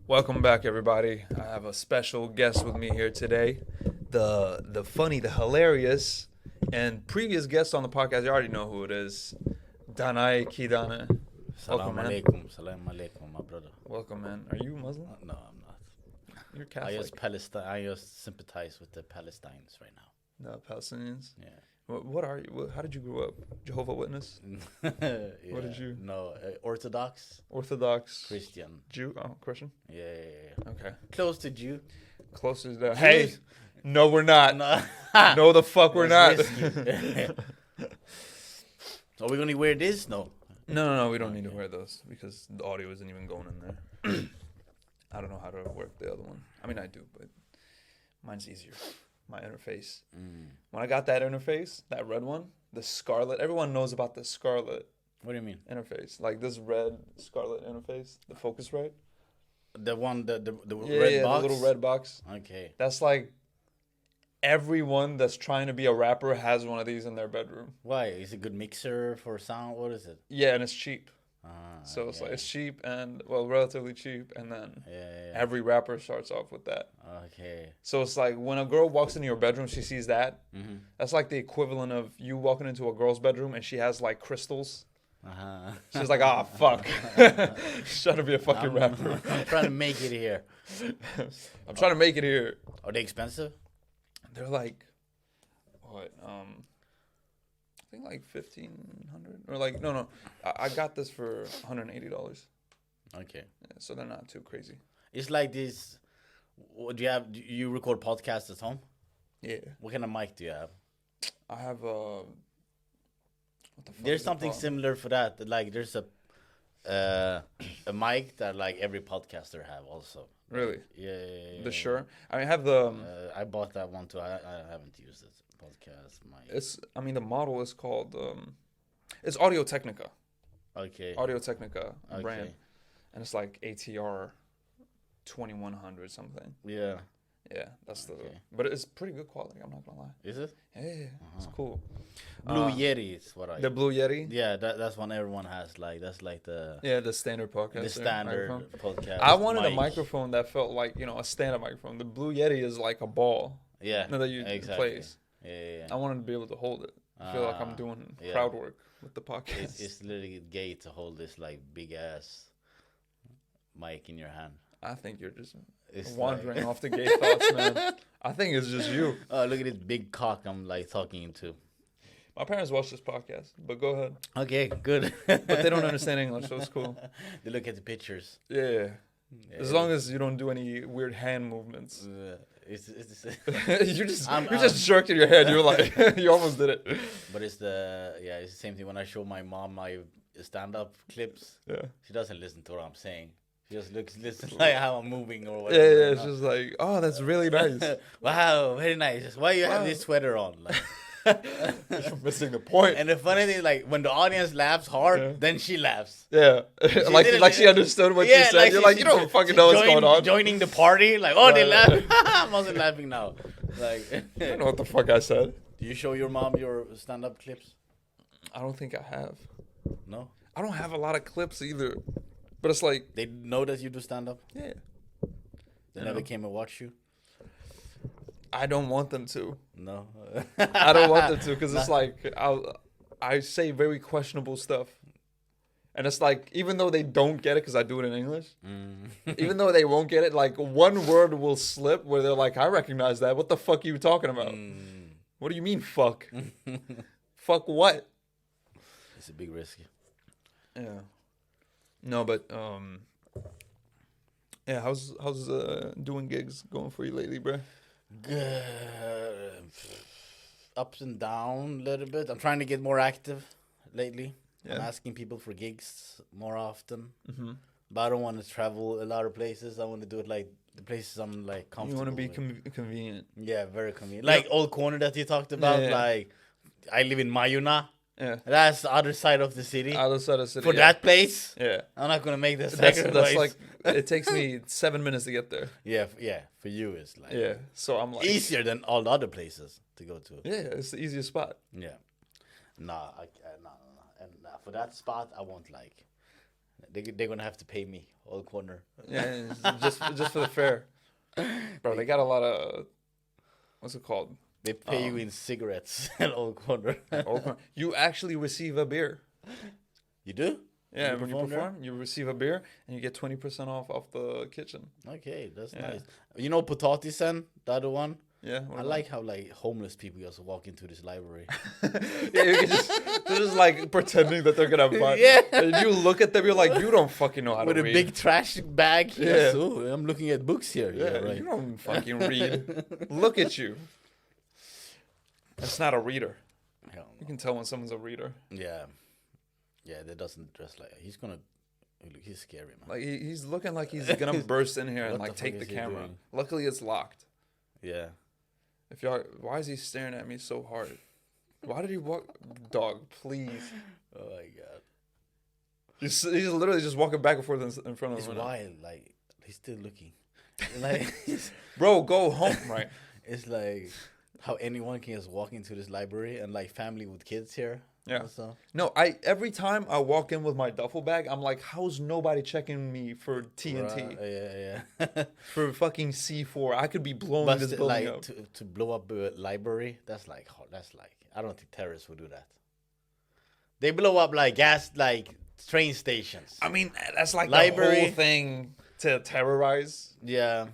Welcome back, everybody. I have a special guest with me here today. The funny, the hilarious, and previous guest on the podcast, you already know who it is. Danay, Kidane. Salam alaikum, my brother. Welcome, man. Are you Muslim? No, I'm not. You're Catholic. I just sympathize with the Palestinians right now. The Palestinians? Yeah. What are you? How did you grow up? Jehovah Witness? Yeah. What did you? No, Orthodox. Orthodox. Christian. Jew? Oh, Christian? Yeah. Okay. Close to Jew. Closer to that. Hey! No, we're not. No, No, the fuck we're not. Are we going to wear this? No. No, we don't need to wear those because the audio isn't even going in there. I don't know how to work the other one. I mean, I do, but mine's easier. My interface. When I got that interface, that red one, the scarlet, everyone knows about the scarlet What do you mean? interface. Like this red scarlet interface, the Focusrite. The one, the Yeah, red box? the little red box. Okay. That's like everyone that's trying to be a rapper has one of these in their bedroom. Why? Is it a good mixer for sound? What is it? Yeah, and it's cheap. So okay. it's like it's cheap and relatively cheap, and then Yeah. every rapper starts off with that. Okay. So it's like when a girl walks into your bedroom, she sees that. Mm-hmm. That's like the equivalent of you walking into a girl's bedroom and she has like crystals. She's like, ah, fuck. She's trying to be a fucking rapper. I'm trying to make it here. I'm trying to make it here. Are they expensive? They're like, what? I think like 1,500 or like no. I got this for $180. Okay. Yeah, so they're not too crazy. It's like this. What do you have? Do you record podcasts at home? Yeah, What kind of mic do you have? I have what the fuck There's is it something called? similar for that. Like there's a mic that like every podcaster have also. Really? Yeah. The Shure. I mean, I have the. I bought that one too. I haven't used it. Podcast mic. The model is called. It's Audio Technica. Okay. Audio Technica brand, Okay. and it's like ATR 2100 something. Yeah. Yeah, that's the. Okay. But it's pretty good quality. I'm not gonna lie. Is it? Yeah, it's cool. Blue Yeti is what I. The Blue Yeti. Yeah, that's one everyone has. Like that's like the. Yeah, the standard podcast. The standard podcast. I wanted a mic. microphone that felt like a standard microphone. The Blue Yeti is like a ball. Yeah. That you exactly. place. Yeah. I wanted to be able to hold it. I feel like I'm doing yeah. crowd work with the podcast. It's literally gay to hold this like big ass mic in your hand. I think you're just It's wandering like- off the gay thoughts, man. I think it's just you. Oh, look at this big cock I'm like talking into. My parents watch this podcast, but go ahead. Okay, good. But they don't understand English, so it's cool. They look at the pictures. Yeah. As long as you don't do any weird hand movements. It's you're just jerking your head. You're like, you almost did it. But it's the same thing when I show my mom my stand-up clips. Yeah. She doesn't listen to what I'm saying. She just listens like how I'm moving or Yeah, whatever. it's just like, oh, that's really nice. Wow, very nice. Why you have this sweater on? Like, You're missing the point. and the funny thing is, like, when the audience laughs hard, then she laughs. Yeah. like she understood what you said. like You're like, you don't fucking know what's going on. Joining the party, like, oh, they Right. laugh. I'm also laughing now. Like, I don't know what the fuck I said. do you show your mom your stand-up clips? I don't think I have. No? I don't have a lot of clips either. But it's like, They know that you do stand-up? yeah. They never came and watched you? I don't want them to. No. I don't want them to because it's like I say very questionable stuff. And it's like, even though they don't get it because I do it in English, even though they won't get it, like one word will slip where they're like, I recognize that. What the fuck are you talking about? What do you mean, fuck? Fuck what? It's a big risk. Yeah. No, but yeah. How's doing gigs going for you lately, bro? Good. Ups and down a little bit. I'm trying to get more active lately. I'm Yeah. asking people for gigs more often. But I don't want to travel a lot of places. I want to do it like the places I'm like You comfortable want to be with. convenient. Yeah, very convenient. Like Old Corner that you talked about. Yeah. Like I live in Mayuna. Yeah. That's the other side of the city. Other side of the city. For yeah. that place, Yeah. I'm not gonna make the That's sacrifice. like, it takes me 7 minutes to get there. yeah. For you, it's like Yeah. So I'm like, easier than all the other places to go to. yeah, it's the easiest spot. Yeah. Nah, no. And for that spot, I want like They're gonna have to pay me all corner. Yeah, just for the fare. Bro, they got a lot of, what's it called? They pay you in cigarettes at all corner. You actually receive a beer. You do? Yeah, when you perform, you receive a beer and you get 20% off the kitchen. Okay, that's nice. You know Potatisen, the other one? Yeah. I like how like homeless people just walk into this library. Yeah, they're just like pretending that they're gonna buy. Yeah. And you look at them, you're like, you don't fucking know how to read. With a big trash bag. Yeah. So I'm looking at books here. Yeah, right. You don't fucking read. Look at you. That's not a reader. You can tell when someone's a reader. Yeah. Yeah, that doesn't dress like he's scary, man. Like he's looking like he's gonna burst in here and like take the camera. Doing? Luckily, it's locked. Yeah. If y'all, why is he staring at me so hard? Why did he walk? Dog, please. Oh my god. He's literally just walking back and forth in front of It's him. wild. Like he's still looking. Like, bro, go home, right? It's like how anyone can just walk into this library and like family with kids here. Yeah. Also. No, every time I walk in with my duffel bag, I'm like, how's nobody checking me for TNT? Yeah. For fucking C4, I could be blowing this building like, up. To blow up a library, that's like I don't think terrorists would do that. They blow up like train stations. I mean, that's like library. The whole thing to terrorize. Yeah.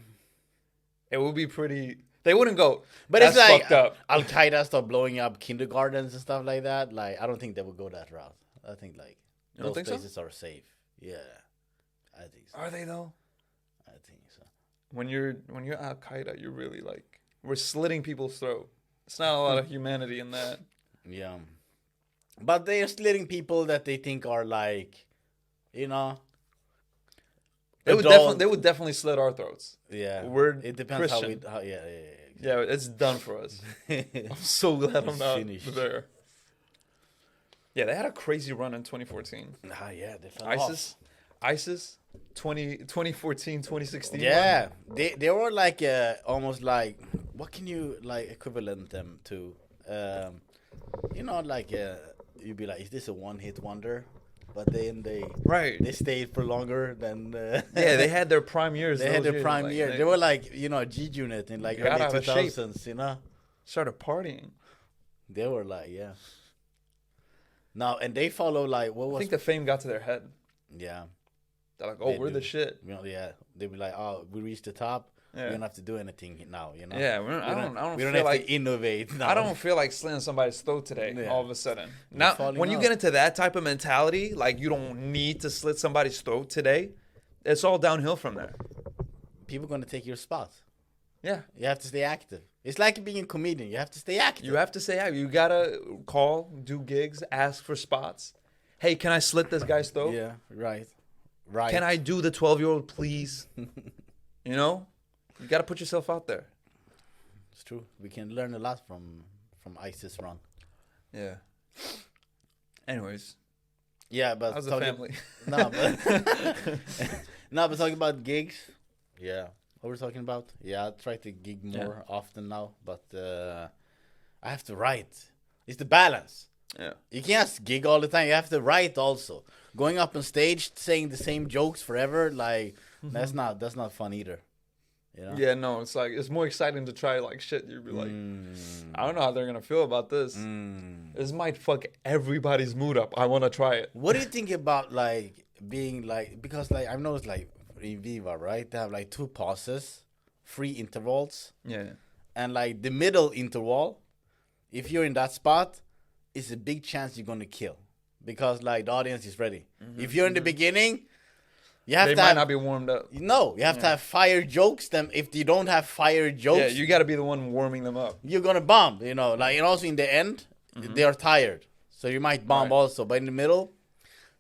It would be pretty. They wouldn't go. But that's it's like fucked up. Al Qaeda start blowing up kindergartens and stuff like that. Like I don't think they would go that route. I think like those places are safe. Yeah, I think so. Are they though? I think so. When you're Al Qaeda, you're really like we're slitting people's throat. It's not a lot of humanity in that. Yeah, but they are slitting people that they think are like, you know. They would definitely slit our throats. Yeah, it depends Christian. how we. Yeah, it's done for us. I'm so glad I'm not there. Yeah, they had a crazy run in 2014. Yeah, they fell ISIS, 2014, 2016. Yeah, they were like almost like what can you like equivalent them to? You know, like you'd be like, is this a one-hit wonder? But then they stayed for longer than. Yeah, they had their prime years. They had their prime years. They were like G Unit in like early 2000s. You know, started partying. They were like Now and they follow like what was? I think the fame got to their head. Yeah. They're like, oh, we're the shit. You know, yeah, they'd be like, oh, we reached the top. Yeah. We don't have to do anything now, you know. Yeah, we don't have like, to innovate. Now. I don't feel like slitting somebody's throat today. Yeah. All of a sudden, now when you get into that type of mentality, like you don't need to slit somebody's throat today. It's all downhill from there. People are gonna take your spot. Yeah, you have to stay active. It's like being a comedian. You have to stay active. You have to stay active. You gotta call, do gigs, ask for spots. Hey, can I slit this guy's throat? Yeah, right. Can I do the 12-year-old, please? You know. You got to put yourself out there. It's true. We can learn a lot from ISIS run. Yeah. Anyways. Yeah, but how's the family? but talking about gigs. Yeah. What we're talking about? Yeah, I try to gig more often now, but I have to write. It's the balance. Yeah. You can't just gig all the time. You have to write also. Going up on stage saying the same jokes forever, like that's not fun either. You know? Yeah, no, it's like it's more exciting to try like shit. You'd be like, I don't know how they're gonna feel about this. This might fuck everybody's mood up. I want to try it. What do you think about like being like because like I've noticed like in Viva, right? They have like 2 pauses, 3 intervals. Yeah. And like the middle interval, if you're in that spot, it's a big chance you're gonna kill because like the audience is ready. If you're in the beginning. They might not be warmed up. No, you have to have fire jokes. Them if you don't have fire jokes, you got to be the one warming them up. You're gonna bomb, you know. Like and also in the end, they are tired, so you might bomb also. But in the middle,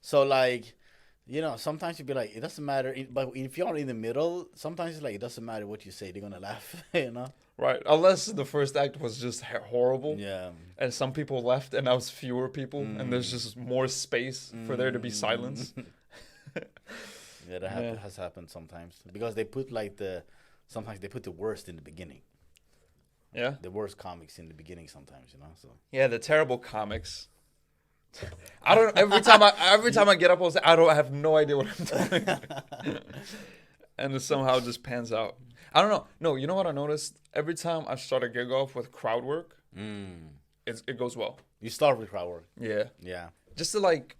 so like, you know, sometimes you'll be like, it doesn't matter. But if you're in the middle, sometimes it's like it doesn't matter what you say; they're gonna laugh, you know. Right, unless the first act was just horrible. Yeah. And some people left, and now it's fewer people, and there's just more space for there to be silence. Yeah, that has happened sometimes because they put like sometimes they put the worst in the beginning. Yeah, the worst comics in the beginning sometimes, you know. So yeah, the terrible comics. I don't. Every time I get up on stage, I have no idea what I'm doing, and it somehow just pans out. I don't know. No, you know what I noticed? Every time I start a gig off with crowd work, it goes well. You start with crowd work. Yeah. Yeah. Just to like,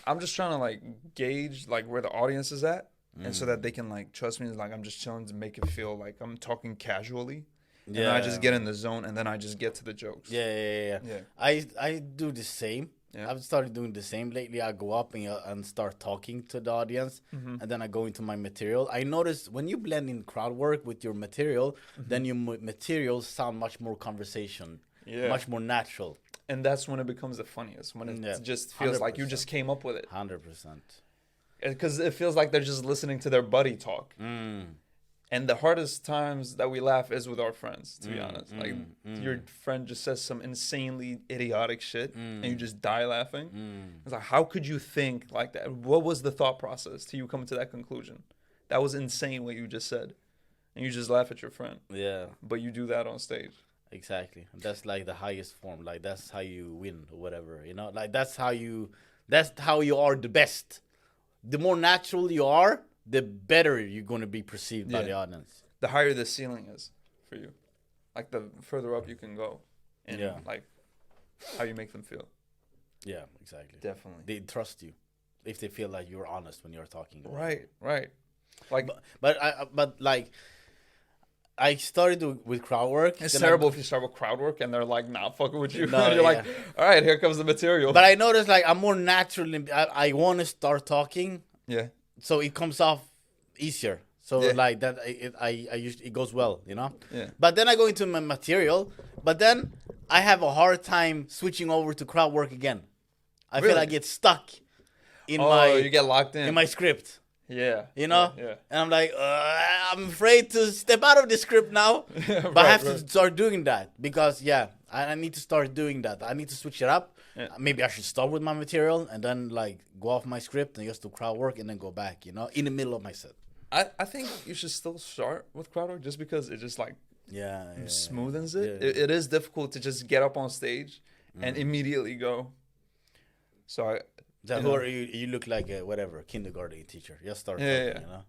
I'm just trying to like gauge like where the audience is at, and so that they can like trust me. Like I'm just chilling to make it feel like I'm talking casually. And then I just get in the zone, and then I just get to the jokes. Yeah. I do the same. Yeah. I've started doing the same lately. I go up and start talking to the audience, and then I go into my material. I notice when you blend in crowd work with your material, then your materials sound much more conversation, much more natural. And that's when it becomes the funniest, when it just feels 100%. like you just came up with it. 100%. Because it feels like they're just listening to their buddy talk. And the hardest times that we laugh is with our friends, to be honest. Like, your friend just says some insanely idiotic shit, and you just die laughing. It's like, how could you think like that? What was the thought process till you come to that conclusion? That was insane what you just said. And you just laugh at your friend. Yeah. But you do that on stage. Exactly. That's like the highest form. Like, that's how you win or whatever, you know? Like, that's how you are the best. The more natural you are, the better you're going to be perceived by the audience. The higher the ceiling is for you. Like, the further up you can go. And, like, how you make them feel. Yeah, exactly. Definitely. They trust you if they feel like you're honest when you're talking. Right. Like, but like, I started with crowd work. It's terrible if you start with crowd work and they're like, nah, fucking with you. No, and you're like, all right, here comes the material. But I noticed like I'm more natural. I want to start talking. Yeah. So it comes off easier. So like that, it goes well, you know. Yeah. But then I go into my material. But then I have a hard time switching over to crowd work again. I feel I get stuck in you get locked in my script. Yeah. You know? Yeah. And I'm like, I'm afraid to step out of the script now. But I have to start doing that because, I need to start doing that. I need to switch it up. Yeah. Maybe I should start with my material and then, like, go off my script and just do crowd work and then go back, you know, in the middle of my set. I think you should still start with crowd work just because it just, like, smoothens it. It is difficult to just get up on stage and immediately go. So you look like a kindergarten teacher. Just start talking, you know?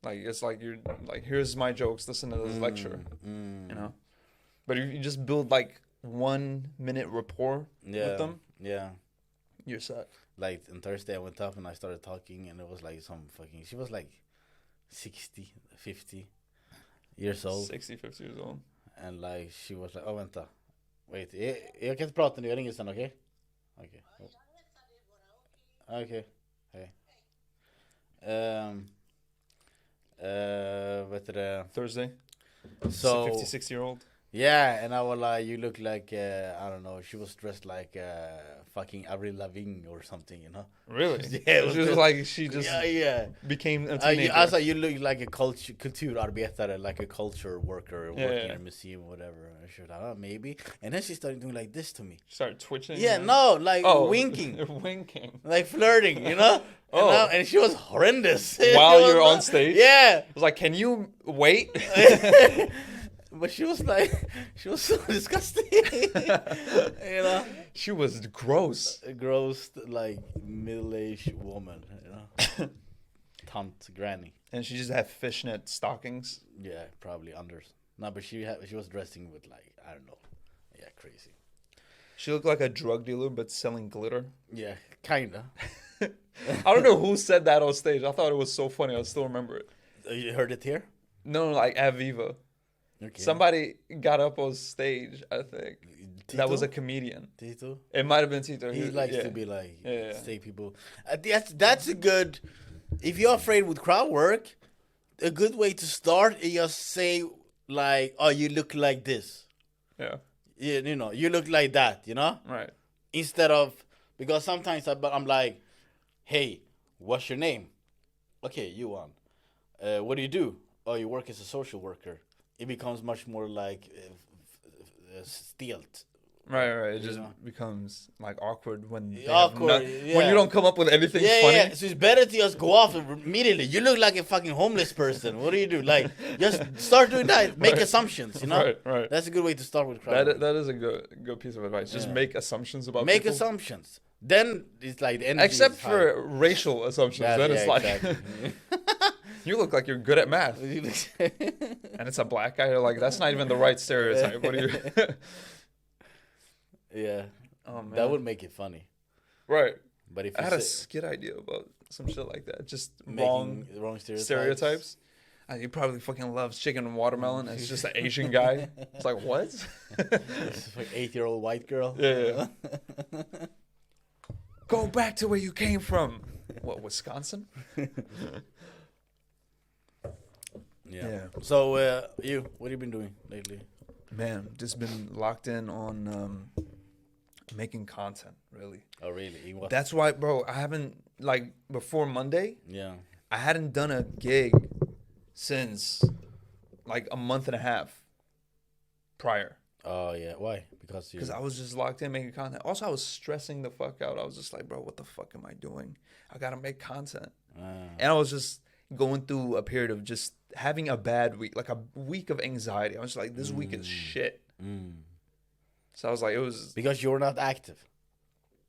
Like, it's like you're like, here's my jokes, listen to this lecture, you know? But if you just build like 1 minute rapport with them, you're set. Like on Thursday I went up and I started talking and it was like she was like 60, 50 years old. 60, 50 years old. And like she was like, vänta. Wait, jag kan inte prata nu, jag ringer sen, okej? Okej. Okay. Hey. Thursday. So 56-year-old. Yeah, and I was like, you look like I don't know. She was dressed like fucking Avril Lavigne or something, you know. Really? Yeah. She was like she just became a teenager. I was like, you look like a kulturarbetare, like a culture worker working in a museum or whatever. And she was like, oh, maybe. And then she started doing like this to me. She started twitching. Yeah, winking. Winking. Like flirting, you know. And she was horrendous. While you're on stage. Yeah. I was like, can you wait? But she was so disgusting. You know? She was gross. A gross, like, middle-aged woman, you know? Tant granny. And she just had fishnet stockings. Yeah, probably unders. No, but she was dressing with, like, I don't know. Yeah, crazy. She looked like a drug dealer, but selling glitter. Yeah, kinda. I don't know who said that on stage. I thought it was so funny. I still remember it. You heard it here? No, like at Viva. Okay. Somebody got up on stage, I think. Tito? That was a comedian. Tito? It might have been Tito. He likes to be like, say people. That's a good, if you're afraid with crowd work, a good way to start is just say, like, oh, you look like this. Yeah. You know, you look like that, you know? Right. Instead of, because sometimes I'm like, hey, what's your name? Okay, you want. What do you do? Oh, you work as a social worker. It becomes much more like stealth. Right. It just becomes like awkward when when you don't come up with anything funny. Yeah. So it's better to just go off immediately. You look like a fucking homeless person. What do you do? Like, just start doing that. Make assumptions, you know? Right. That's a good way to start with crowd. That is a good piece of advice. Just make assumptions about Make people. assumptions. then it's like the energy. Except is high. for racial assumptions, then it's like exactly. you look like you're good at math, and it's a black guy. You're like, that's not even the right stereotype. What do you? Yeah. Oh man, That would make it funny. right. But if I you had a say skit idea about some shit like that. Just making wrong wrong stereotypes. He probably fucking loves chicken and watermelon. It's just an Asian guy. It's like, what? It's like 8-year-old white girl. Yeah. Go back to where you came from. What, Wisconsin? Yeah. So, what have you been doing lately? Man, just been locked in on making content, really. Oh, really? That's why, bro, I haven't, like, before Monday, Yeah. I hadn't done a gig since, like, a month and a half prior. Oh, yeah. Why? Because I was just locked in making content. Also, I was stressing the fuck out. I was just like, bro, what the fuck am I doing? I got to make content. And I was just going through a period of just having a bad week, like a week of anxiety. I was like, this week is shit. So I was like, it was because you're not active.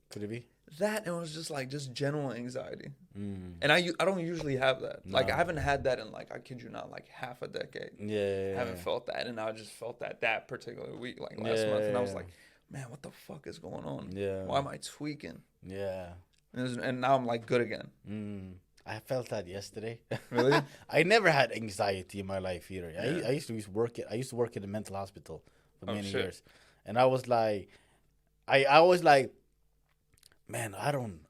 Could it be? that, and it was just like just general anxiety. And I don't usually have that. No. Like I haven't had that in like, I kid you not, like half a decade. Yeah. I haven't felt that, and I just felt that particular week, like last month, and I was like, man, what the fuck is going on? Yeah. Why am I tweaking? Yeah. And now I'm like good again. I felt that yesterday. Really? I never had anxiety in my life either. Yeah. I used to work at a mental hospital for many shit. years, and I was like, I was like, man,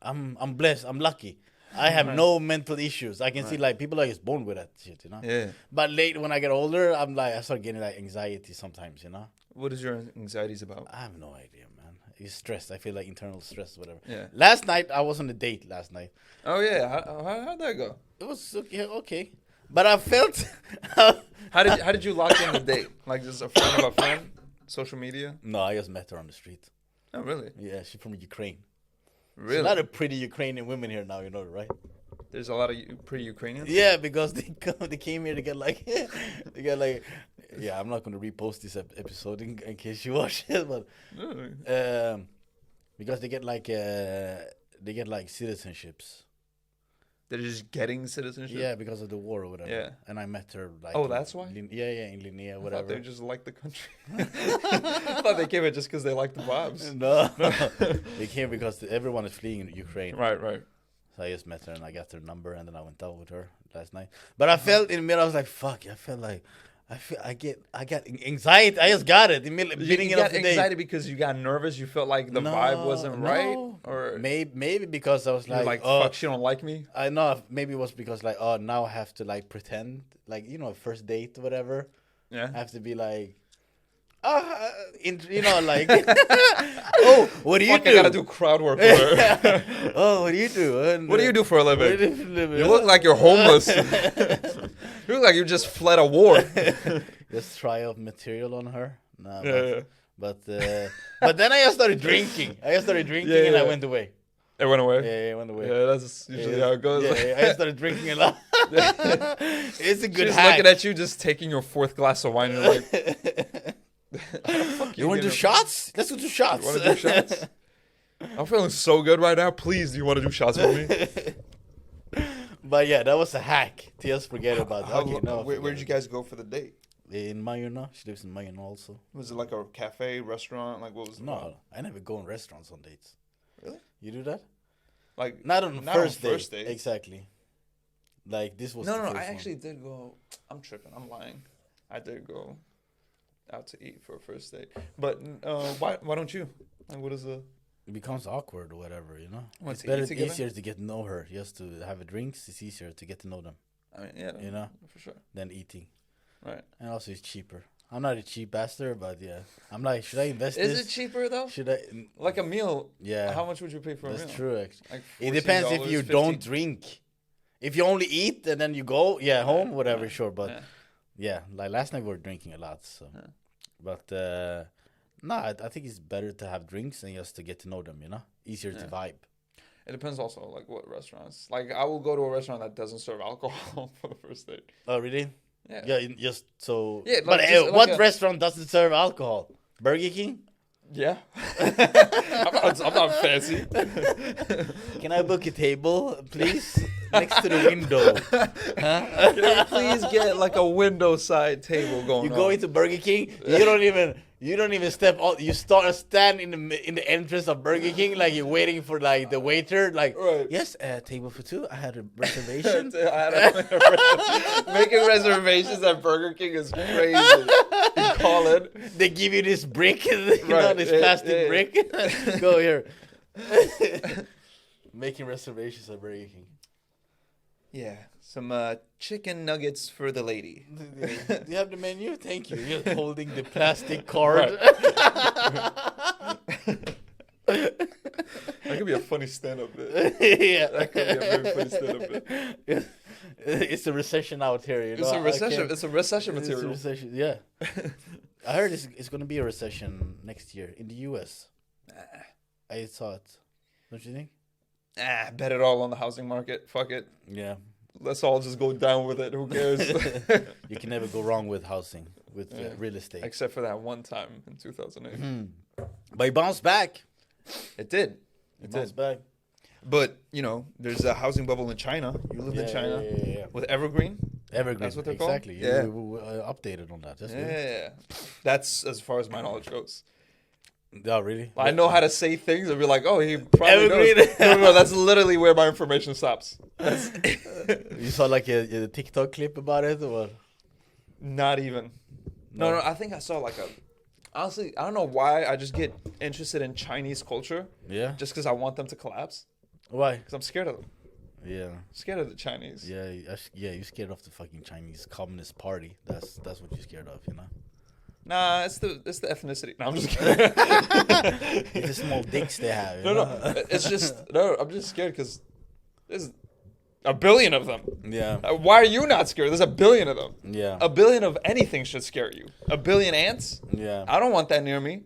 I'm blessed. I'm lucky. I have no mental issues. I can see like people are just born with that shit, you know. Yeah. But late when I get older, I start getting like anxiety sometimes, you know. What is your anxieties about? I have no idea, man. It's stress. I feel like internal stress, whatever. Yeah. Last night I was on a date. Oh yeah. How'd that go? It was okay. But I felt. How did you lock in the date? Like just a friend of a friend? Social media? No, I just met her on the street. Oh really? Yeah, she's from Ukraine. Really? There's a lot of pretty Ukrainian women here now, you know, right? There's a lot of pretty Ukrainians? Yeah, because they came here to get like, yeah, I'm not going to repost this episode in case you watch it, but because they get like citizenships. They're just getting citizenship? Yeah, because of the war or whatever. Yeah. And I met her like. Oh, that's why? In Linktr.ee, I whatever. thought they just liked the country. I thought they came here just because they liked the vibes. No, they came because everyone is fleeing in Ukraine. Right. So I just met her and I got her number and then I went out with her last night. But I felt in the middle, I was like, fuck. I felt like I got anxiety. I just got it. You got anxiety because you got nervous. You felt like the vibe wasn't right, or maybe because I was like, fuck, she don't like me. I know. Maybe it was because like, oh, now I have to like pretend, like, you know, first date or whatever. Yeah. I have to be like, you know, like, oh, what do you do? I gotta do crowd work for her. Oh, what do you do? And, what do you do for a living? You look like you're homeless. You look like you just fled a war. Just try out material on her. Nah, Yeah. But then I just started drinking. And I went away. It went away. Yeah, it went away. Yeah, that's usually how it goes. Yeah, I just started drinking a lot. It's a good She's hack. looking at you, just taking your fourth glass of wine. And you're like, you want to do shots? Let's go do shots. You want to do shots? I'm feeling so good right now. Please, do you want to do shots with me? But yeah, that was a hack. Just forget about that. Where'd you guys go for the date? In Mayurna. She lives in Mayurna also. Was it like a cafe, restaurant? Like what was it? No, I never go in restaurants on dates. Really? You do that? Like not on first date. Exactly. Like this was. No. I actually did go. I'm tripping. I'm lying. I did go out to eat for a first date. But why don't you? Like, what is the? It becomes awkward or whatever, you know. It's easier to get to know her. Just to have a drinks. It's easier to get to know them. I mean, yeah, you know, for sure. Than eating. Right. And also, it's cheaper. I'm not a cheap bastard, but yeah, I'm like, should I invest? Is it cheaper though? Should I? Like a meal? Yeah. How much would you pay for a meal? That's true. Actually, like it depends if you don't drink. If you only eat and then you go, home, whatever, sure. But yeah, like last night we were drinking a lot, so. Yeah. But no, I think it's better to have drinks and just to get to know them. You know, easier to vibe. It depends also like what restaurants. Like I will go to a restaurant that doesn't serve alcohol for the first date. Oh really? Yeah. Yeah, just so. Yeah, but what restaurant doesn't serve alcohol? Burger King? Yeah. I'm not fancy. Can I book a table, please? Next to the window. Huh? Can I please get like a window side table going You on? go into Burger King, you don't even step out. You stand in the entrance of Burger King like you're waiting for like the waiter. Like, Right. yes, table for two. I had a reservation. Making reservations at Burger King is crazy. You call it. They give you this brick, this Right, plastic yeah. brick. Go here. Making reservations at Burger King. Yeah, some chicken nuggets for the lady. Do you have the menu? Thank you. You're holding the plastic card. That could be a funny stand-up bit. Yeah. That could be a very funny stand-up bit. It's a recession out here. You know? It's a recession. It's a recession It's material. a recession. Yeah. I heard it's going to be a recession next year in the U.S. I saw it. Don't you think? Bet it all on the housing market. Fuck it. Yeah. Let's all just go down with it. Who cares? You can never go wrong with housing, with real estate. Except for that one time in 2008. But it bounced back. It did. It bounced back. But, there's a housing bubble in China. You lived in China with Evergreen. Evergreen. That's what they're exactly. called? Yeah. We updated on that. That's good. Yeah. That's as far as my knowledge goes. Oh, really? I know how to say things and be like, oh, he probably Evergreen. knows. No, that's literally where my information stops. You saw like a TikTok clip about it, or what? Not even. No, I think I saw like a... Honestly, I don't know why I just get interested in Chinese culture. Yeah. Just because I want them to collapse. Why? Because I'm scared of them. Yeah. Scared of the Chinese. Yeah. You're scared of the fucking Chinese Communist Party. That's what you're scared of, you know. Nah, it's the ethnicity. No, I'm just kidding. It's the small dicks they have. You No, know? it's just I'm just scared because there's a billion of them. Yeah. Why are you not scared? There's a billion of them. Yeah. A billion of anything should scare you. A billion ants? Yeah. I don't want that near me.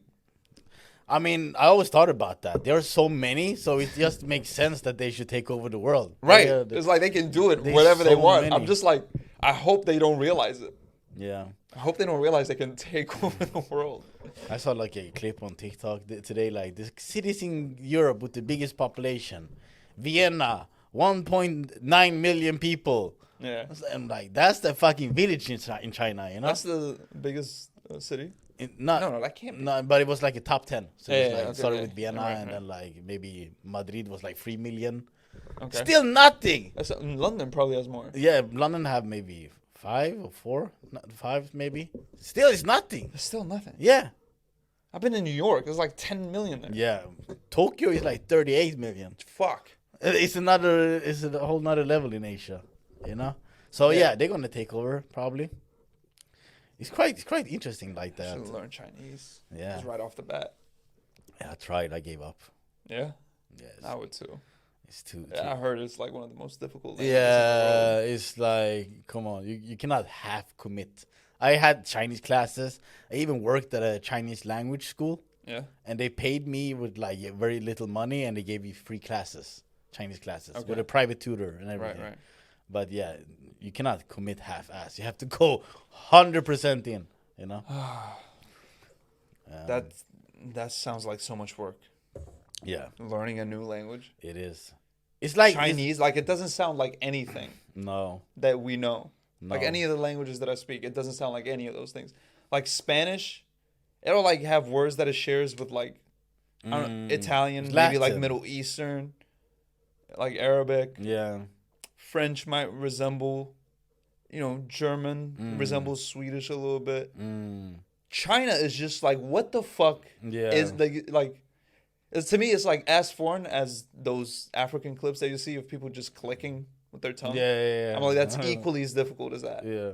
I mean, I always thought about that. There are so many, so it just makes sense that they should take over the world. Right. Yeah, It's like they can do it there's whatever they so want. many. I'm just like, I hope they don't realize it. Yeah. I hope they don't realize they can take over the world. I saw like a clip on TikTok today, like the cities in Europe with the biggest population. Vienna, 1.9 million people. Yeah. I'm like, that's the fucking village in China, you know? That's the biggest city? No, that can't be. No, but it was like a top 10. So it was Yeah, like, okay, started yeah. with Vienna, Right, and right. then like maybe Madrid was like 3 million. Okay. Still nothing. London probably has more. Yeah, London have maybe 5 or 4, 5 maybe. Still, it's nothing. There's still nothing. Yeah, I've been in New York. There's like 10 million there. yeah. Tokyo is like 38 million. Fuck. It's a whole nother level in Asia, you know. So yeah, they're gonna take over probably. It's quite interesting like I that. should learn Chinese. Yeah. Just right off the bat. Yeah, I tried. I gave up. Yeah. Yeah, I would too. it's too. Yeah, I heard it's like one of the most difficult languages Yeah, it's like, come on, you cannot half commit. I had Chinese classes. I even worked at a Chinese language school, in the world. and they paid me with like very little money, and they gave me free classes, Chinese classes, Okay. with a private tutor and Yeah. everything. Right. But yeah, you cannot commit half-ass. You have to go 100% in, you know? That sounds like so much work. Yeah, Learning a new language. it is. It's like Chinese, like it doesn't sound like anything No. that we know. Like No. any of the languages that I speak, it doesn't sound like any of those things. Like Spanish, it'll like have words that it shares with like I don't know, Italian, It's maybe like Latin. Middle Eastern, like Arabic. Yeah. French might resemble, German resembles Swedish a little bit. China is just like, what the fuck Yeah. is like to me, it's like as foreign as those African clips that you see of people just clicking with their tongue. Yeah. I'm like, that's equally as difficult as that. Yeah.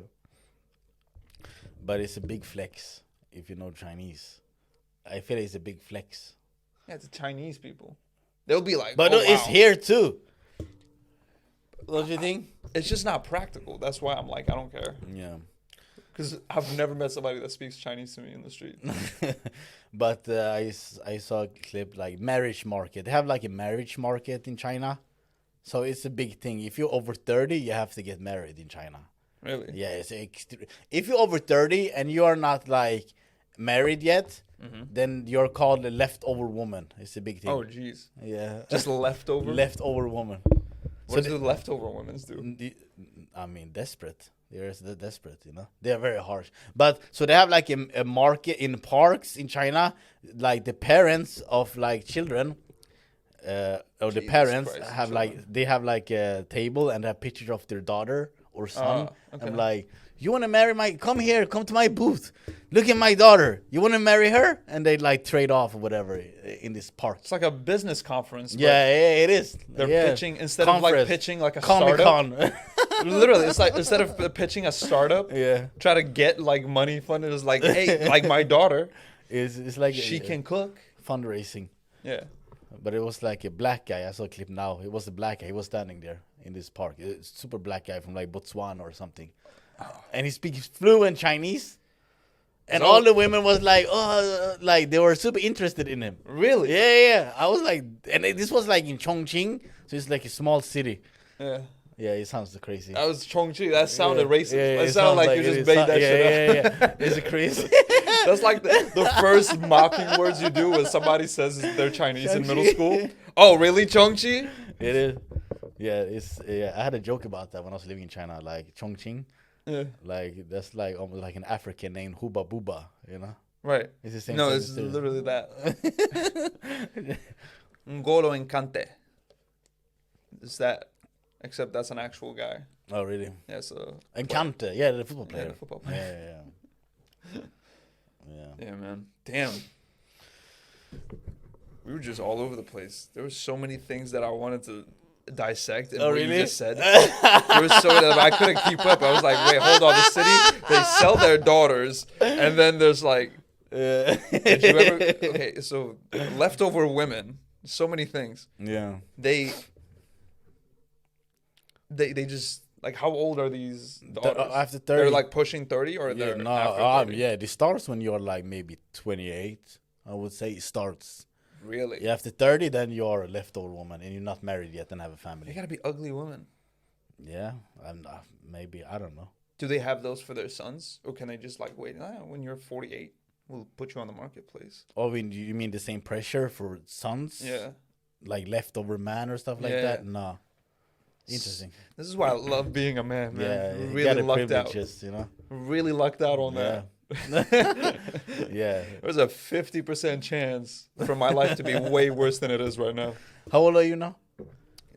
But it's a big flex if you know Chinese. I feel it's a big flex. Yeah, it's the Chinese people. They'll be like, But oh, it's wow. here too. Don't you think? It's just not practical. That's why I'm like, I don't care. Yeah. Because I've never met somebody that speaks Chinese to me in the street. But I saw a clip like marriage market. They have like a marriage market in China. So it's a big thing. If you're over 30, you have to get married in China. Really? Yeah, if you're over 30 and you are not like married yet, then you're called a leftover woman. It's a big thing. Oh, jeez. Yeah. Just leftover? Leftover woman. What do leftover women do? I mean, desperate. They're desperate, you know. They are very harsh. But so they have like a market in parks in China. Like the parents of like children, or the parents Christ, have children. like they have like a table and have pictures of their daughter or son. Okay. I'm like, you want to marry come to my booth. Look at my daughter. You want to marry her? And they like trade off or whatever in this park. It's like a business conference. Yeah, it is. They're pitching instead Conference. of like pitching like a Comic-Con. startup. Literally, it's like instead of pitching a startup, try to get like money funded. It's like, hey, like my daughter, it's like she can cook. Fundraising. Yeah. But it was like a black guy. I saw a clip now. It was a black guy. He was standing there in this park. It's a super black guy from like Botswana or something. And he speaks fluent Chinese. And So- all the women was like, oh, like they were super interested in him. Really? Yeah. I was like, and this was like in Chongqing. So it's like a small city. Yeah. Yeah, it sounds crazy. That was Chongqing. That sounded racist. Yeah, it sounded like you just made that shit up. Yeah. It's crazy. That's like the first mocking words you do when somebody says they're Chinese in middle school. Oh, really, Chongqing? It is. Yeah, I had a joke about that when I was living in China, like Chongqing. Yeah. Like that's like almost like an African name, Huba Buba, you know? Right. It's the same No, thing, it's seriously. literally that. Ngolo Encante. It's that. Except that's an actual guy. Oh, really? Yeah, so. Encante, yeah, the football Yeah, player. the football player. Yeah. Yeah, man. Damn. We were just all over the place. There were so many things that I wanted to dissect. And Oh, what really? you just said. There was so that I couldn't keep up. I was like, wait, hold on. The city, they sell their daughters. And then there's like, did you ever? Okay, so leftover women. So many things. Yeah. They just like, how old are these daughters? After 30. They're like pushing 30 or yeah, they're no, after 30? yeah, it starts when you're like maybe 28. I would say it starts. Really? Yeah, after 30, then you're a leftover woman and you're not married yet and have a They family. gotta be ugly women. Yeah, I'm not, maybe, I don't know. Do they have those for their sons? Or can they just like, wait, when you're 48, we'll put you on the marketplace? Oh, I mean, you mean the same pressure for sons? Yeah. Like leftover man or stuff like Yeah. that? No. Interesting. This is why I love being a man, man. Yeah, you Really got the lucked out. privileges, you know? Really lucked out on that. Yeah. There's a 50% chance for my life to be way worse than it is right now. How old are you now?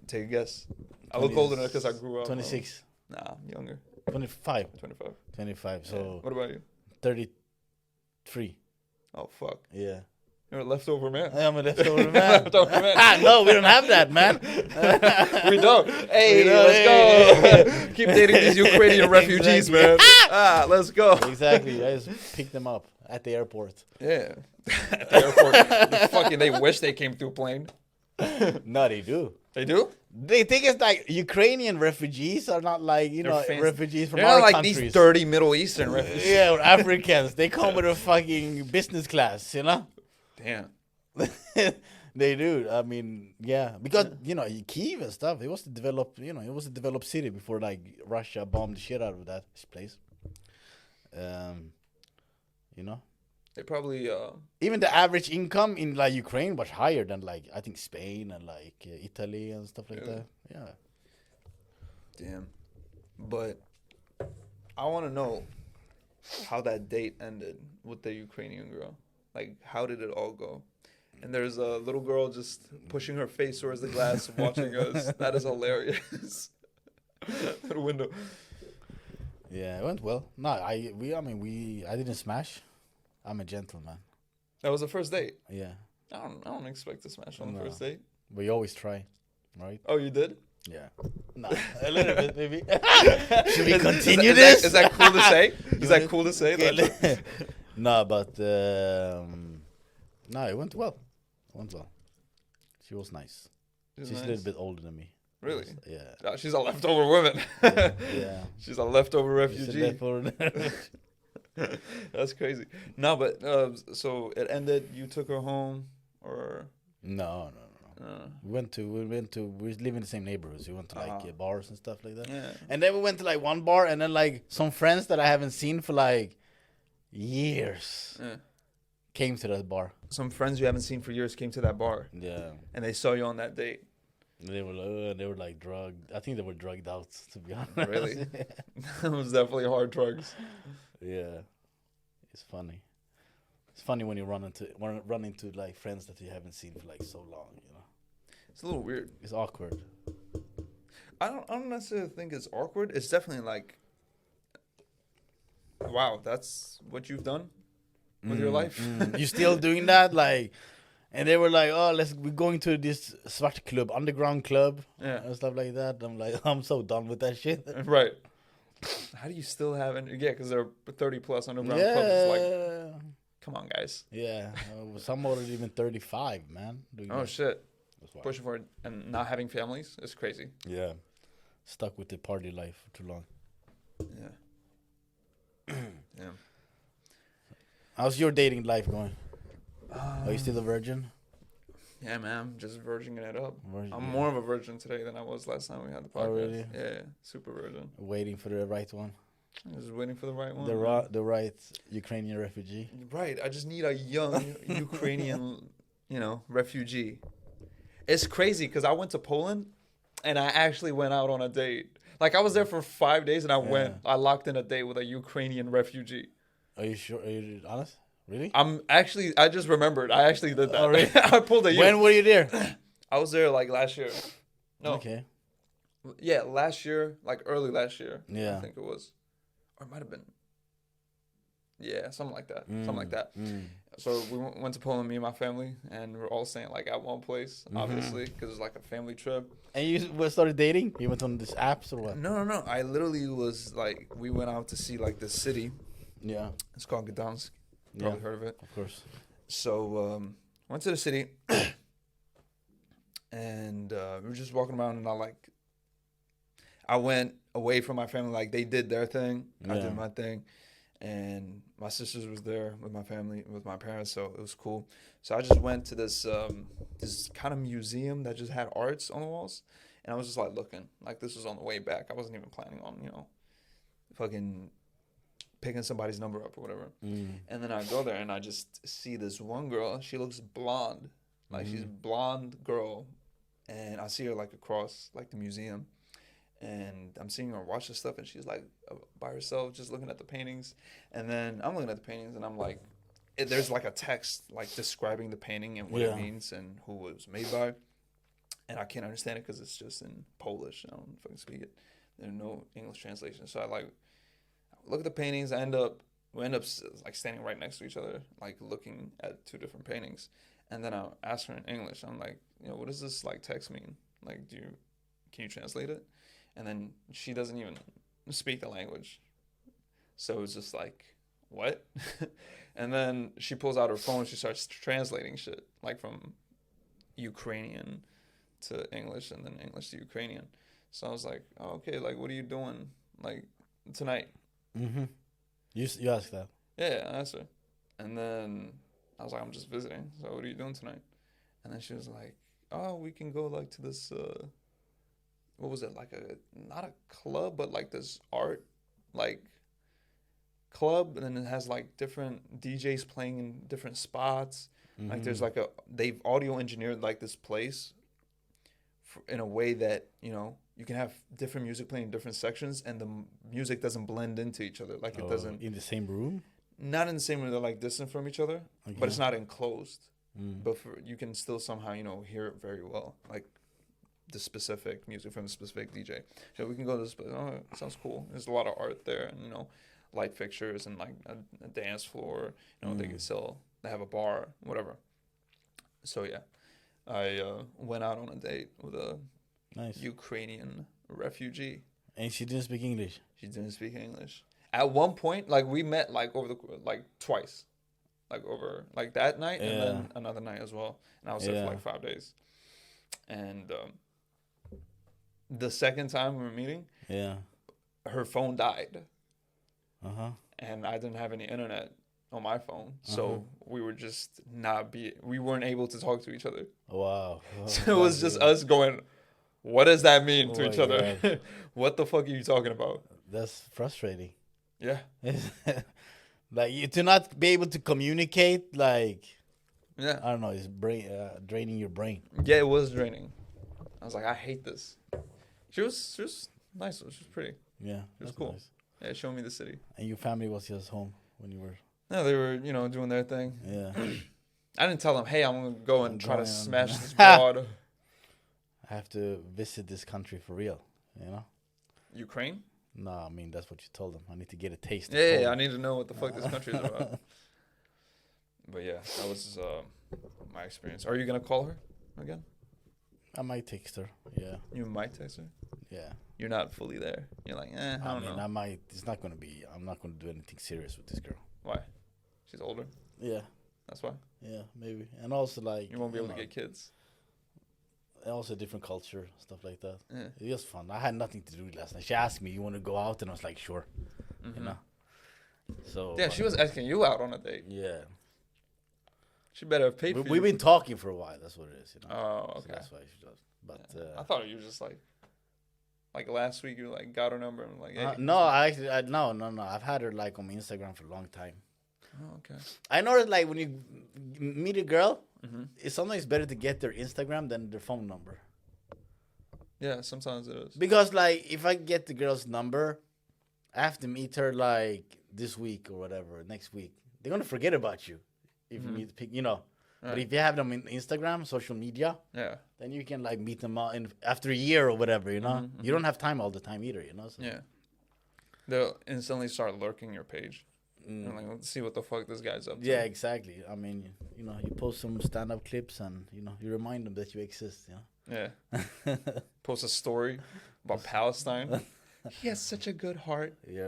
Take a guess. I look older because I grew up. 26. Nah, I'm younger. 25. 25. 25. So What about you? 33. Oh, fuck. Yeah. You're a leftover man. I am a leftover man. Leftover man. No, we don't have that, man. We don't. Hey, We don't. let's go. Keep dating these Ukrainian refugees, Exactly. man. Let's go. Exactly. I just picked them up at the airport. Yeah. At the airport. Fucking, they wish they came through plane. No, they do. They do? They think it's like Ukrainian refugees are not like, you know, fancy. refugees from They're our not like countries. these dirty Middle Eastern refugees. Yeah, or Africans. They come with a fucking business class, you know? Damn. They do. I mean, yeah, because you know Kyiv and stuff. It was a developed, you know, it was a developed city before like Russia bombed the shit out of that place. You know, They probably even the average income in like Ukraine was higher than like I think Spain and like Italy and stuff like that. Yeah. damn. But I want to know how that date ended with the Ukrainian girl. Like, how did it all go? And there's a little girl just pushing her face towards the glass, watching us. That is hilarious. The window. Yeah, it went well. No, I didn't smash. I'm a gentleman. That was the first date. Yeah, I don't expect to smash on the No. first date. but you always try, right? Oh, you did? Yeah. No, a little bit maybe. Should we continue is this? Is that cool to say? Is that cool to say? That- No, but no, it went well. She was nice. She's She's nice. a little bit older than me. Really? Yeah. Oh, she's a leftover woman. Yeah. She's a leftover She's a refugee. leftover- That's crazy. No, but so it ended. You took her home, or No. We live in the same neighborhoods. We went to like bars and stuff like that. yeah. And then we went to like one bar, and then like some friends that I haven't seen for like years Yeah. came to that bar. Some friends you haven't seen for years came to that bar. Yeah. And they saw you on that date. They were like drugged. I think they were drugged out, to be honest. Really? It was definitely hard drugs. Yeah. It's funny. It's funny when you run into like friends that you haven't seen for like so long, you know. It's a little weird. It's awkward. I don't necessarily think it's awkward. It's definitely like, wow, that's what you've done with your life. You still doing that? Like, and they were like, oh, we're going to this Svart club, underground club, and stuff like that. I'm like, I'm so done with that shit. Right. How do you still have it? Yeah, because they're 30 plus underground clubs. It's like, come on, guys. Yeah. Some are even 35, man. Oh, that. shit. Pushing for it and not having families is crazy. Yeah. Stuck with the party life for too long. Yeah. Yeah. How's your dating life going? Are you still a virgin? Yeah, man. I'm just virgining it up. I'm more of a virgin today than I was last time we had the podcast. Oh, really? Yeah, super virgin. Waiting for the right one. Just waiting for the right one. The right Ukrainian refugee. Right. I just need a young Ukrainian, refugee. It's crazy because I went to Poland and I actually went out on a date. Like, I was there for 5 days and I locked in a date with a Ukrainian refugee. Are you sure? Are you honest? Really? I just remembered. I actually did that. Oh, really? I pulled a When were you there? I was there like last year. No. Okay. Yeah, last year, like early last year. Yeah. I think it was. Or it might have been. Yeah, something like that. Something like that. So we went to Poland, me and my family, and we were all staying like at one place, obviously, because it's like a family trip. And you started dating? You went on these apps or what? No. I literally was like, we went out to see like this city. Yeah. It's called Gdansk. Probably heard of it. Of course. So went to the city, and we were just walking around, and I went away from my family. Like, they did their thing, I did my thing, and my sisters was there with my family, with my parents, so it was cool. So I just went to this kind of museum that just had arts on the walls, and I was just like looking. Like, this was on the way back. I wasn't even planning on fucking picking somebody's number up or whatever. And then I go there and I just see this one girl. She looks blonde. Like, she's a blonde girl. And I see her like across like the museum. And I'm seeing her watch the stuff, and she's like by herself just looking at the paintings. And then I'm looking at the paintings, and I'm like, there's like a text like describing the painting and what it means and who it was made by. And I can't understand it because it's just in Polish. I don't fucking speak it. There's no English translation. So I look at the paintings. We end up like standing right next to each other, like looking at two different paintings. And then I ask her in English. I'm like, what does this like text mean? Like, can you translate it? And then she doesn't even speak the language. So it's just like, what? And then she pulls out her phone and she starts translating shit, like from Ukrainian to English and then English to Ukrainian. So I was like, oh, okay, like, what are you doing, like, tonight? You asked that? Yeah, I asked her. And then I was like, I'm just visiting. So what are you doing tonight? And then she was like, oh, we can go, like, to this, what was it, like not a club, but like this art, like, club. And then it has, like, different DJs playing in different spots. Like, there's, like, they've audio engineered, like, this place in a way that, you can have different music playing in different sections, and the music doesn't blend into each other. Like, it doesn't. In the same room? Not in the same room. They're, like, distant from each other, but it's not enclosed. But you can still somehow, hear it very well. Like, the specific music from the specific DJ. So we can go to this place. Oh, it sounds cool. There's a lot of art there, and, light fixtures and, like, a dance floor. They have a bar, whatever. So, yeah. I went out on a date with a Ukrainian refugee. And she didn't speak English? She didn't speak English. At one point, like, we met, like, twice. Like, over, like, that night and then another night as well. And I was there for, like, 5 days. And the second time we were meeting, her phone died. And I didn't have any internet on my phone, so we were just we weren't able to talk to each other. Wow. So it was just us going, what does that mean to each other? What the fuck are you talking about? That's frustrating. Yeah. Like you to not be able to communicate, like Yeah. I don't know, it's draining your brain. Yeah, it was draining. I was like, I hate this. She was nice. She was pretty. Yeah, She was that's cool. nice. Yeah, showed me the city. And your family was just home when you were. No, they were, doing their thing. Yeah. I didn't tell them, hey, I'm gonna go and try to going on. smash this broad. I have to visit this country for real. You know. Ukraine? No, I mean that's what you told them. I need to get a taste. Yeah, I need to know what the fuck this country is about. But yeah, that was my experience. Are you gonna call her again? I might text her. Yeah. You might text her. Yeah. You're not fully there. You're like, I don't know. I might. It's not gonna be. I'm not gonna do anything serious with this girl. Why? She's older. Yeah. That's why. Yeah, maybe. And also like You won't be able to get kids. Also different culture, stuff like that. Yeah. It was fun. I had nothing to do last night. She asked me, "You want to go out?" And I was like, "Sure." Mm-hmm. You know. So Yeah, she was asking you out on a date. Yeah. She better have paid for We've you. been talking for a while. That's what it is. You know. Oh, So okay. that's why she does. But I thought you were just like last week you like got her number and like, hey. no, I actually no. I've had her like on my Instagram for a long time. Oh, okay. I noticed like when you meet a girl, Mm-hmm. it's sometimes better to get their Instagram than their phone number. Yeah, sometimes it is. Because like if I get the girl's number, I have to meet her like this week or whatever, next week. They're gonna forget about you if you meet, But Right. if you have them in Instagram, social media, Yeah. then you can like meet them after a year or whatever. You know, Mhm, you don't have time all the time either. You know. So. Yeah. They'll instantly start lurking your page. Mm. And like, let's see what the fuck this guy's up to. Yeah, exactly. I mean, you post some stand-up clips and you remind them that you exist. Yeah. Post a story about Palestine. He has such a good heart. Yeah,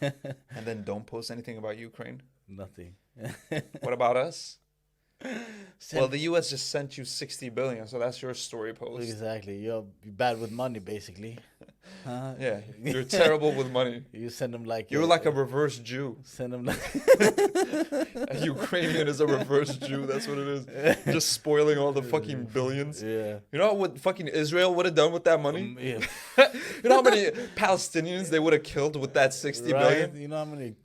right. And then don't post anything about Ukraine. Nothing. What about us? Well, the U.S. just sent you $60 billion, so that's your story post. Exactly. You're bad with money, basically. Yeah, you're terrible with money. You send them like You're like a reverse Jew. Send them like A Ukrainian is a reverse Jew. That's what it is. Just spoiling all the fucking billions. yeah. You know what fucking Israel would have done with that money? Yeah. You know how many Palestinians they would have killed with that 60 billion? Right? You know how many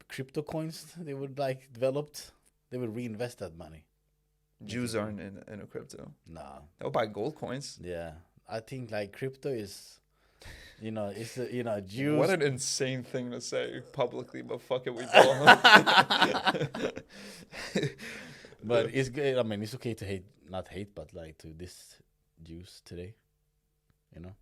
crypto coins they would like developed? They would reinvest that money. Jews aren't in a crypto. Nah. They'll buy gold coins. Yeah. I think like crypto is, it's Jews. What an insane thing to say publicly, but fuck it, we go. But it's good. I mean, it's okay to not hate, but like to diss Jews today. You know.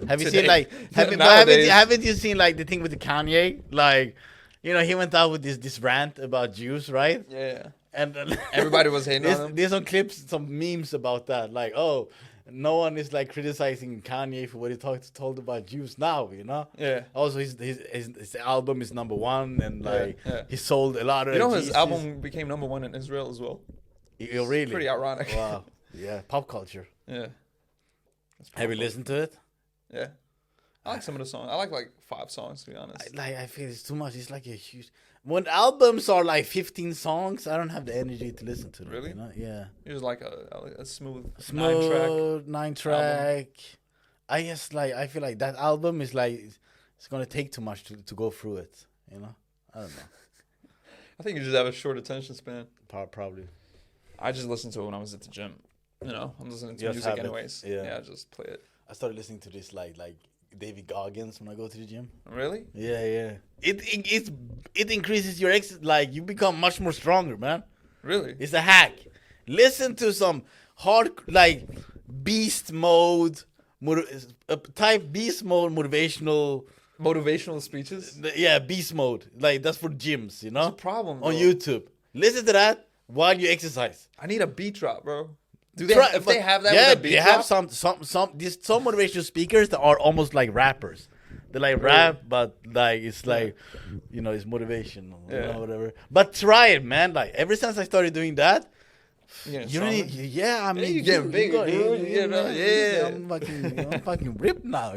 Have you seen Today. like Nowadays. haven't you seen like the thing with the Kanye? Like, he went out with this rant about Jews, right? Yeah. And Everybody was hating on him. There's some clips, some memes about that. Like, oh, no one is like criticizing Kanye for what he told about Jews now, Yeah. Also, his album is number one, and like Yeah. he sold a lot of. His Jesus. album became number one in Israel as well. Really? Pretty ironic. Wow. Yeah, pop culture. Yeah. Have you listened to it? Yeah. I like some of the songs. I like 5 songs, to be honest. I feel it's too much. It's like a huge. When albums are like 15 songs, I don't have the energy to listen to them. Really? Yeah. It was like a smooth 9-track. 9-track. I guess I feel like that album is like it's gonna take too much to go through it. I don't know. I think you just have a short attention span. Probably. I just listened to it when I was at the gym. I'm listening to You just music have it. anyways. Yeah. I just play it. I started listening to this like David Goggins when I go to the gym. Really? Yeah. It increases your you become much more stronger, man. Really? It's a hack. Listen to some hard beast mode, type beast mode Motivational speeches? Yeah, beast mode. Like that's for gyms, That's a problem, on bro. YouTube. Listen to that while you exercise. I need a beat drop, bro. If But- they have that yeah, with a beat they drop? have some motivational speakers that are almost like rappers. They like rap, but like it's like it's motivational, Yeah. whatever. But try it, man. Like ever since I started doing that, Yeah, you don't need. Yeah, I mean, you getting bigger, dude. Yeah. I'm fucking ripped now.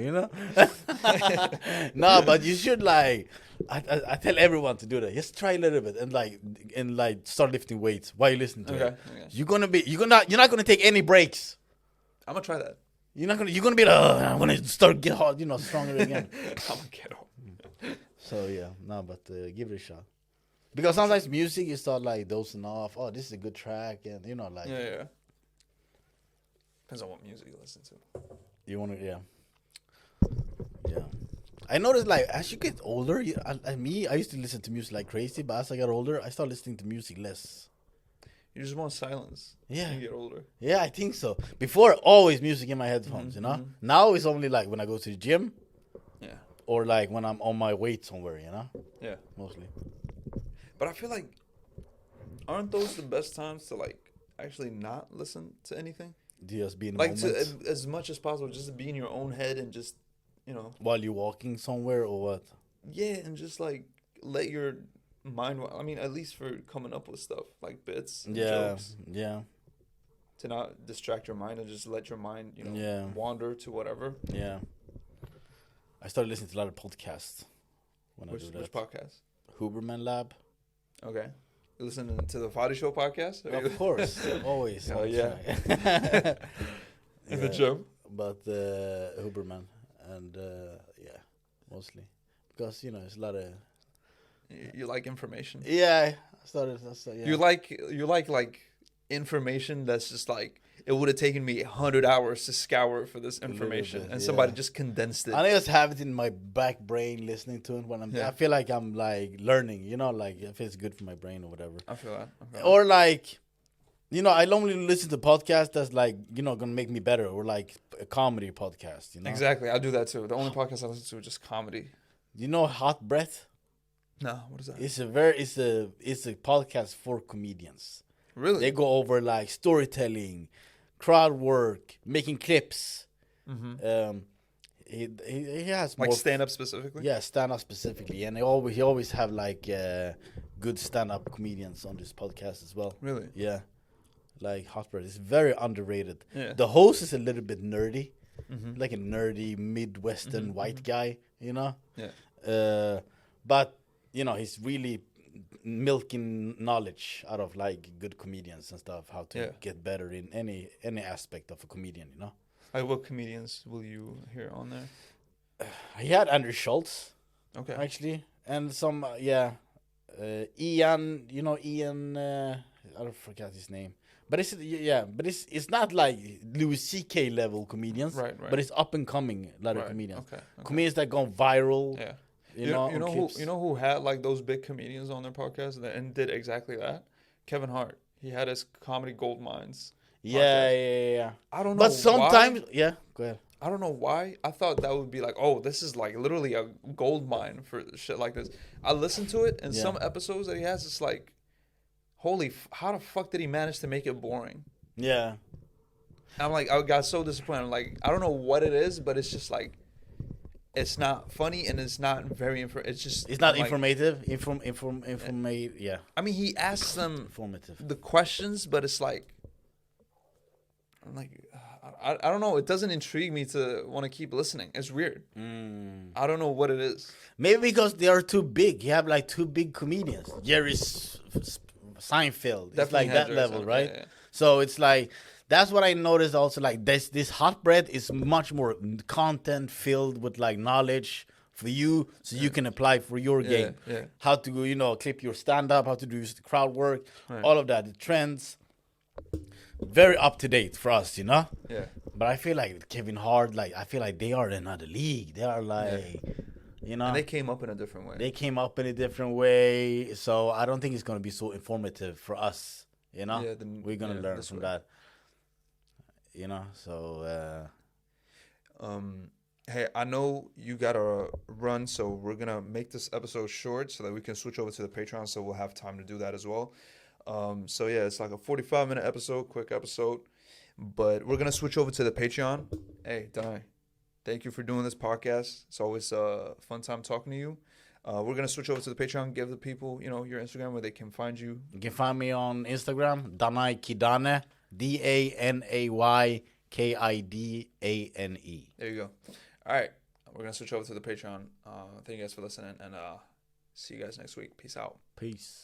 No, but you should I tell everyone to do that. Just try a little bit and start lifting weights while you listen to it. Okay. You're not gonna take any breaks. I'm gonna try that. You're gonna be like, I'm gonna start get hard, stronger again. I'm gonna get home. So yeah, no, but give it a shot. Because sometimes music you start like dozing off. Oh, this is a good track, and you know, like Yeah. Depends on what music you listen to. you want to, yeah. I noticed like as you get older, I used to listen to music like crazy, but as I got older, I started listening to music less. You just want silence. Yeah. When you get older. Yeah, I think so. Before, always music in my headphones, you know. Now it's only like when I go to the gym. Yeah. Or like when I'm on my way somewhere, you know. Yeah. Mostly. But I feel like, aren't those the best times to like actually not listen to anything? Just be in the Like moment. to as much as possible, just to be in your own head and just, you know. While you're walking somewhere or what? Yeah, and just like let your mind. I mean, at least for coming up with stuff like bits, and jokes. Yeah. To not distract your mind and just let your mind, you know, Yeah. wander to whatever. Yeah. I started listening to a lot of podcasts when I do that. Which podcast? Huberman Lab. Okay. You listening to the Fadi Show podcast? Of course, always. Oh, all the yeah. time. In the gym? But Huberman and yeah, mostly because you know it's a lot of. You like information? Yeah, I started. Yeah. You like information that's just like it would have taken me 100 hours to scour for this information, bit, and yeah. somebody just condensed it. I just have it in my back brain listening to it when I'm. Yeah. I feel like I'm like learning. You know, like if it's good for my brain or whatever. I feel that. Or like, you know, I only listen to podcasts that's like you know gonna make me better, or like a comedy podcast. You know. Exactly, I do that too. The only podcast I listen to is just comedy. You know, Hot Breath. No, what is that? It's a podcast for comedians. Really? They go over like storytelling, crowd work, making clips. Mm-hmm. He has Like more stand up specifically. Yeah, stand up specifically, and he always have like good stand up comedians on this podcast as well. Really? Yeah, like Hot Breath is very underrated. Yeah. The host is a little bit nerdy, Mm-hmm. like a nerdy Midwestern white guy, you know. Yeah. But you know he's really milking knowledge out of like good comedians and stuff, how to get better in any aspect of a comedian, you know. Like what comedians will you hear on there? He had Andrew Schultz, Okay. actually, and some Ian, you know Ian, I don't forget his name, but it's not like Louis C.K. level comedians, Right. but it's up and coming a lot of Right. comedians, Okay. comedians that go viral. Yeah. You know You know who had like those big comedians on their podcast and did exactly that? Kevin Hart. He had his comedy gold mines. Yeah. I don't know. But sometimes, why. go ahead. I don't know why. I thought that would be like, oh, this is like literally a gold mine for shit like this. I listened to it, and some episodes that he has, it's like, how the fuck did he manage to make it boring? Yeah. I'm like, I got so disappointed. I'm like, I don't know what it is, but it's just like, it's not funny and it's not very It's not like, informative. Yeah. I mean, he asks them Informative. the questions, but it's like, I'm like, I don't know. It doesn't intrigue me to want to keep listening. It's weird. I don't know what it is. Maybe because they are too big. You have like two big comedians. Jerry Seinfeld. It's Definitely like that Jerry level, Seinfeld, right? yeah. So it's like that's what I noticed also. Like this Hot Bread is much more content filled with like knowledge for you, so you can apply for your game. Yeah. How to clip your stand up, how to do crowd work, all of that, the trends. Very up to date for us, you know. Yeah. But I feel like Kevin Hart, like I feel like they are in another league. They are like, you know. And they came up in a different way. They came up in a different way, so I don't think it's gonna be so informative for us. You know, we're gonna learn from that. You know, so. Hey, I know you gotta run, so we're gonna make this episode short so that we can switch over to the Patreon, so we'll have time to do that as well. So yeah, it's like a 45-minute episode, quick episode, but we're gonna switch over to the Patreon. Hey, Danay, thank you for doing this podcast. It's always a fun time talking to you. We're gonna switch over to the Patreon. Give the people, your Instagram where they can find you. You can find me on Instagram, Danay Kidane, DANAYKIDANE. There you go. All right, we're gonna switch over to the Patreon. Thank you guys for listening, and see you guys next week. Peace out. Peace.